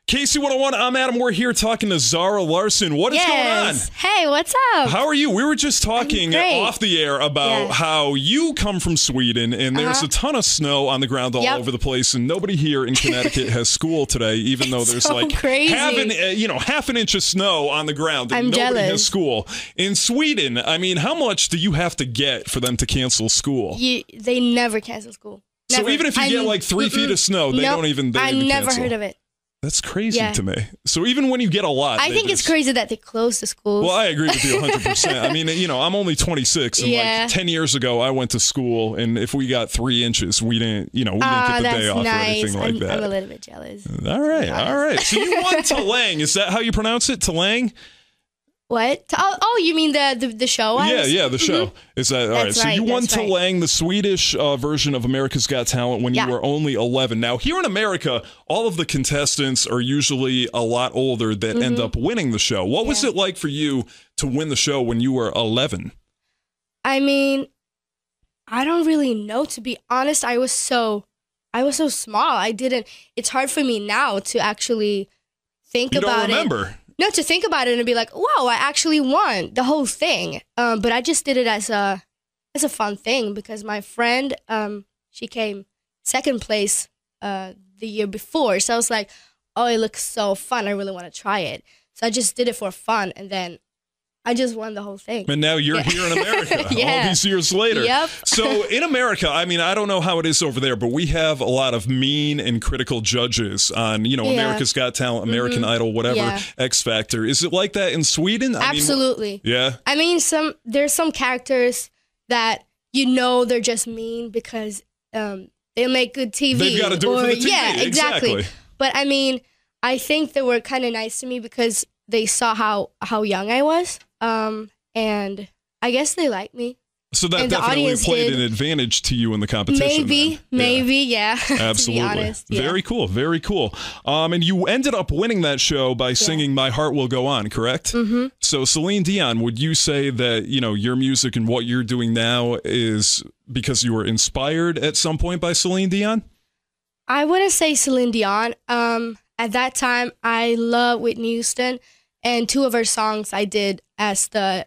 Casey 101, I'm Adam. We're here talking to Zara Larsson. What is going on? Hey, what's up? How are you? We were just talking off the air about how you come from Sweden, and there's a ton of snow on the ground all over the place, and nobody here in Connecticut has school today, even though there's so like half an inch of snow on the ground, and nobody has school. In Sweden, I mean, how much do you have to get for them to cancel school? They never cancel school. Never. So even if you get like 3 feet of snow, they don't even I never cancel. heard of it. That's crazy to me. So even when you get a lot, I think it's crazy that they close the schools. Well, I agree with you 100%. I mean, you know, I'm only 26, and like 10 years ago, I went to school, and if we got 3 inches, we didn't get the day off or anything like that. I'm a little bit jealous. All right. So you won Talang. Is that how you pronounce it? Talang? What? Oh, you mean the show? Yeah, the show. Is that all right? So you won Talang, the Swedish version of America's Got Talent, when you were only 11. Now, here in America, all of the contestants are usually a lot older that end up winning the show. What was it like for you to win the show when you were 11? I mean, I don't really know, to be honest. I was so small. It's hard for me now to actually think about it. You don't remember? No, to think about it and be like, "Whoa, I actually won the whole thing." But I just did it as a fun thing because my friend, she came second place the year before, so I was like, "Oh, it looks so fun! I really want to try it." So I just did it for fun, and then I just won the whole thing. And now you're here in America all these years later. Yep. So in America, I mean, I don't know how it is over there, but we have a lot of mean and critical judges on, America's Got Talent, American Idol, whatever, X Factor. Is it like that in Sweden? Absolutely. I mean, there's some characters that they're just mean because they make good TV. They've got to do it for the TV. Yeah, exactly. But I mean, I think they were kind of nice to me because they saw how young I was. And I guess they like me. So that definitely played an advantage to you in the competition. Maybe, yeah. Absolutely. To be honest, Very cool, very cool. And you ended up winning that show by singing My Heart Will Go On, correct? Mm-hmm. So Celine Dion, would you say that, your music and what you're doing now is because you were inspired at some point by Celine Dion? I wouldn't say Celine Dion. At that time, I loved Whitney Houston, and 2 of her songs I did as the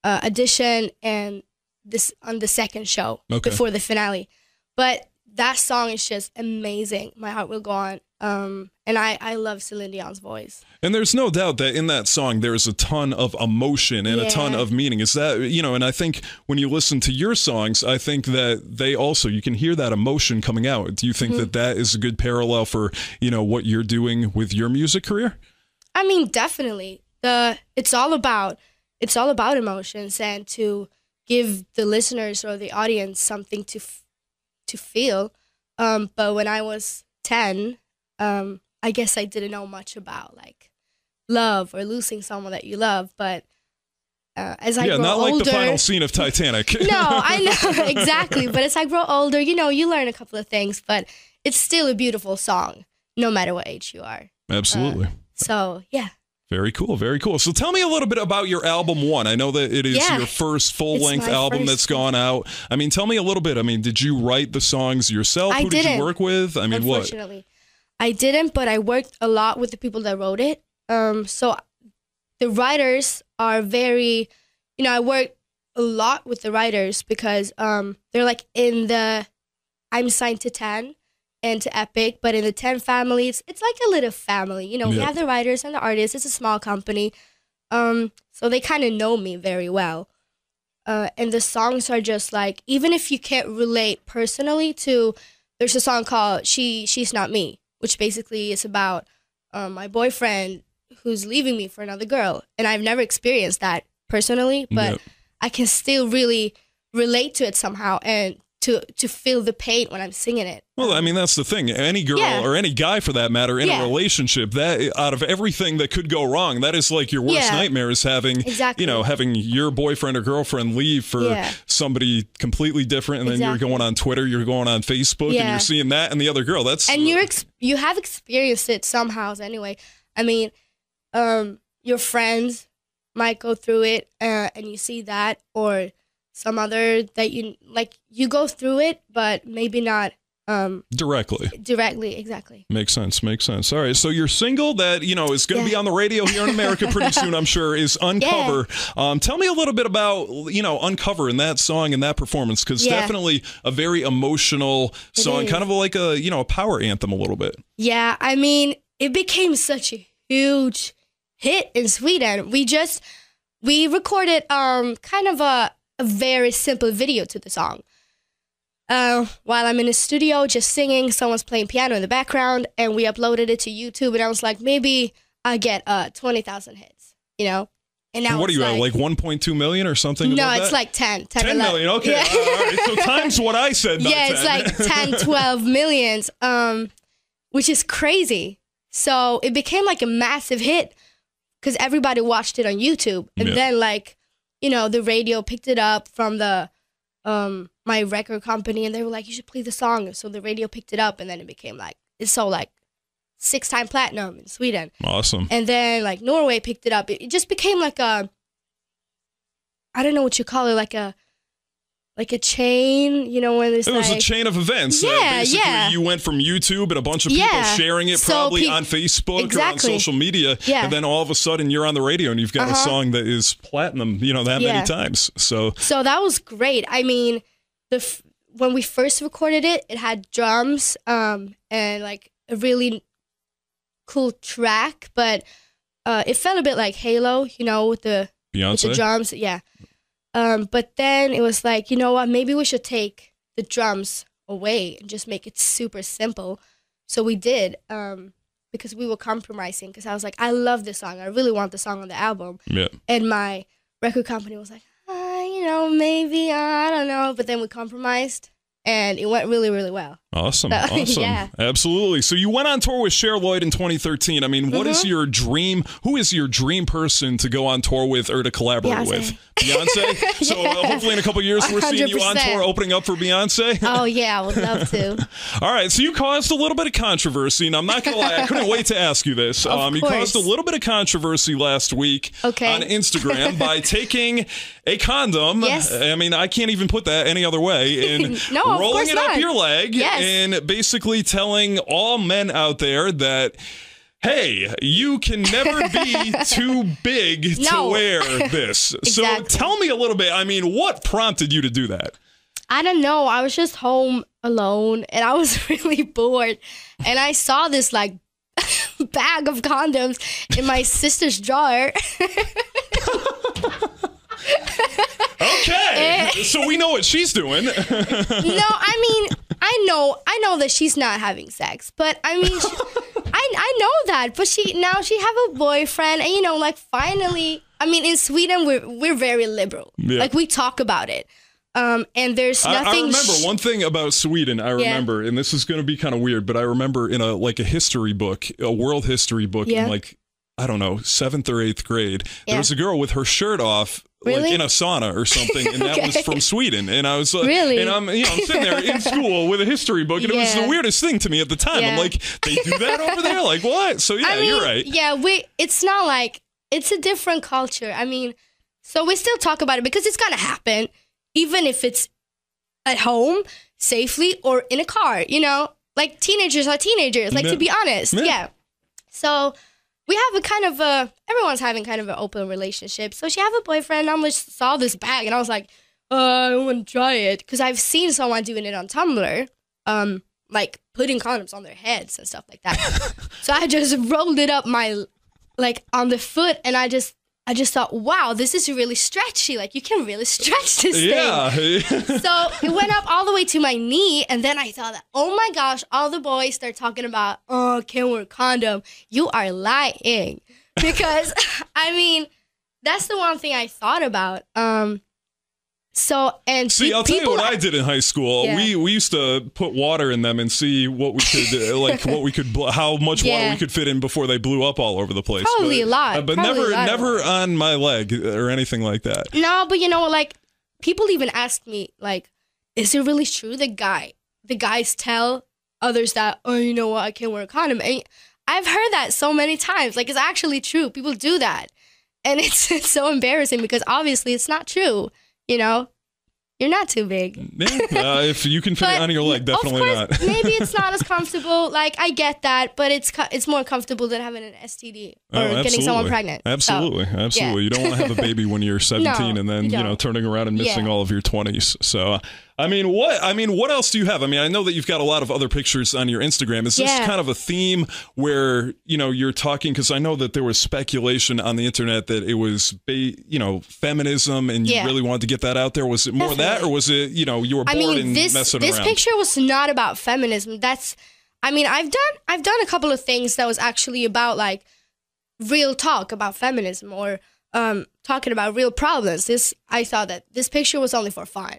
audition and this on the second show before the finale. But that song is just amazing. My Heart Will Go On. And I love Celine Dion's voice. And there's no doubt that in that song, there's a ton of emotion and a ton of meaning. Is that, and I think when you listen to your songs, I think that you can hear that emotion coming out. Do you think that is a good parallel for, what you're doing with your music career? I mean, definitely. It's all about emotions and to give the listeners or the audience something to feel. But when I was 10, I guess I didn't know much about like love or losing someone that you love. But as I grow not older, like the final scene of Titanic. No, I know exactly. But as I grow older, you learn a couple of things. But it's still a beautiful song, no matter what age you are. Absolutely. So yeah. Very cool, very cool. So tell me a little bit about your album One. I know that it is your first full-length album that's gone out. I mean, tell me a little bit. I mean, did you write the songs yourself? Who did you work with? I mean, unfortunately, I didn't, but I worked a lot with the people that wrote it. So the writers are very, I worked a lot with the writers because they're like in the I'm signed to 10. And to Epic, but in the 10 families, it's like a little family. We have the writers and the artists. It's a small company. So they kind of know me very well. And the songs are just like, even if you can't relate personally there's a song called She's Not Me, which basically is about my boyfriend who's leaving me for another girl. And I've never experienced that personally, but I can still really relate to it somehow and to feel the pain when I'm singing it. Well, I mean, that's the thing. Any girl or any guy, for that matter, in a relationship, that out of everything that could go wrong, that is like your worst nightmare is having, having your boyfriend or girlfriend leave for somebody completely different, and then you're going on Twitter, you're going on Facebook, and you're seeing that and the other girl. That's and you have experienced it somehow anyway. I mean, your friends might go through it, and you see that, or some other that you go through it, but maybe not Directly, exactly. Makes sense. All right, so your single that, is going to be on the radio here in America pretty soon, I'm sure, is Uncover. Tell me a little bit about, Uncover and that song and that performance, because definitely a very emotional song, kind of like a, a power anthem a little bit. Yeah, I mean, it became such a huge hit in Sweden. We recorded kind of a very simple video to the song. While I'm in the studio just singing, someone's playing piano in the background, and we uploaded it to YouTube, and I was like, maybe I get 20,000 hits, And now what are you at, like 1.2 million or something? No, it's like 10 million. Okay, yeah. All right. So times what I said. Yeah, it's like 10, 12 millions, which is crazy. So it became like a massive hit because everybody watched it on YouTube, and then the radio picked it up from the my record company, and they were like, you should play the song. So the radio picked it up, and then it became it sold 6-time platinum in Sweden. Awesome. And then Norway picked it up. It just became I don't know what you call it, like a chain, when there's it was a chain of events. Yeah, basically, you went from YouTube and a bunch of people sharing it probably on Facebook or on social media, and then all of a sudden you're on the radio and you've got a song that is platinum, that many times. So that was great. I mean, when we first recorded it, it had drums and a really cool track, but it felt a bit like Halo, with the Beyonce? With the drums, yeah. But then it was like, you know what, maybe we should take the drums away and just make it super simple. So we did, because we were compromising, because I was like, I love this song. I really want the song on the album. Yeah. And my record company was like, maybe, I don't know. But then we compromised, and it went really, really well. Awesome. Awesome. Yeah. Absolutely. So you went on tour with Cher Lloyd in 2013. I mean, what is your dream? Who is your dream person to go on tour with or to collaborate with? Beyonce? So hopefully in a couple of years we're seeing you on tour opening up for Beyonce. Oh, yeah. I would love to. All right. So you caused a little bit of controversy. And I'm not going to lie. I couldn't wait to ask you this. You caused a little bit of controversy last week on Instagram by taking a condom. Yes. I mean, I can't even put that any other way. And rolling it up your leg. Yes. And basically telling all men out there that, hey, you can never be too big to wear this. Exactly. So tell me a little bit. I mean, what prompted you to do that? I don't know. I was just home alone, and I was really bored. And I saw this bag of condoms in my sister's drawer. Okay, so we know what she's doing. No, I mean, I know that she's not having sex, but I mean, I know that. But she have a boyfriend, and finally, I mean, in Sweden we're very liberal. Yeah. We talk about it. And there's nothing. I remember one thing about Sweden. I remember, and this is going to be kind of weird, but I remember in a history book, a world history book, in I don't know, 7th or 8th grade, there was a girl with her shirt off. Really? In a sauna or something, and that was from Sweden. And I was like, really? And I'm sitting there in school with a history book, and it was the weirdest thing to me at the time. I'm like, they do that over there? Like, what? So yeah, you're right. Yeah, it's not it's a different culture. I mean, so we still talk about it because it's gonna happen, even if it's at home, safely, or in a car, teenagers are teenagers, to be honest. Yeah. So we have everyone's having kind of an open relationship. So she have a boyfriend, and I just saw this bag, and I was like, I want to try it. Because I've seen someone doing it on Tumblr, putting condoms on their heads and stuff like that. So I just rolled it up on the foot, and I just thought, wow, this is really stretchy. You can really stretch this thing. So it went up all the way to my knee, and then I thought that, oh my gosh, all the boys start talking about, oh, can't wear a condom. You are lying. Because, I mean, that's the one thing I thought about. See, I'll tell you what I did in high school. Yeah. We used to put water in them and see what we could, how much water we could fit in before they blew up all over the place. Probably a lot. But never on my leg or anything like that. No, but people even ask me, is it really true the guys tell others that, oh, you know what, I can't wear a condom? And I've heard that so many times. It's actually true. People do that. And it's so embarrassing because obviously it's not true. You're not too big. Yeah, if you can fit it on your leg, definitely of course, not. Maybe it's not as comfortable. Like, I get that, but it's more comfortable than having an STD or getting someone pregnant. Absolutely, so, absolutely. You don't want to have a baby when you're 17 and then turning around and missing all of your 20s. So, what else do you have? I mean, I know that you've got a lot of other pictures on your Instagram. Is this kind of a theme where you're talking? Because I know that there was speculation on the internet that it was feminism, and you really wanted to get that out there. Was it more that, or was it you were bored and messing around? This picture was not about feminism. I've done a couple of things that was actually about like real talk about feminism or talking about real problems. I thought that this picture was only for fun.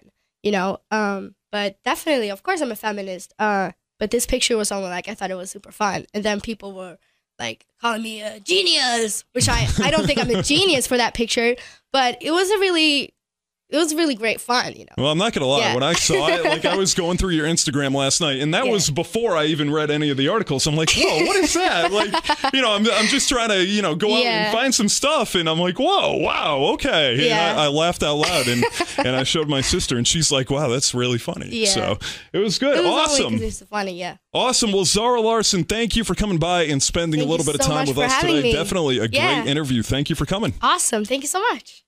But definitely, of course, I'm a feminist. But this picture was only like, I thought it was super fun. And then people were like calling me a genius, which I don't think I'm a genius for that picture, but it was really great fun, Well, I'm not going to lie. When I saw it, like I was going through your Instagram last night, and that was before I even read any of the articles. I'm like, whoa, what is that? Like, I'm just trying to, go out and find some stuff. And I'm like, whoa, wow, okay. And I laughed out loud and I showed my sister, and she's like, wow, that's really funny. Yeah. So it was good. Awesome. It's funny, Awesome. Well, Zara Larsson, thank you for coming by and spending a little bit of time with us today. Definitely a great interview. Thank you for coming. Awesome. Thank you so much.